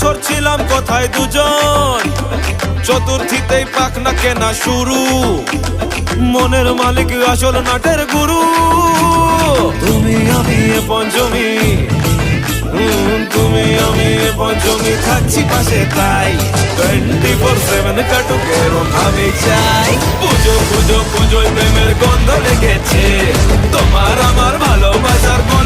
বছর ছিলাম কোথায় দুজন, চতুর্থীতেই পাক না কেনা শুরু, মনের মালিক আসল নাটের গুরু। তুমি আমি এ পঞ্চমী, তুমি আমি এ পঞ্চমী, থাকছি পাশে তাই 24/7 কাটুক এরম আমি চাই। পুজো পুজো পুজোয় প্রেমের গন্ধ লেগেছে, তোমার আমার ভালোবাসার গন্ধ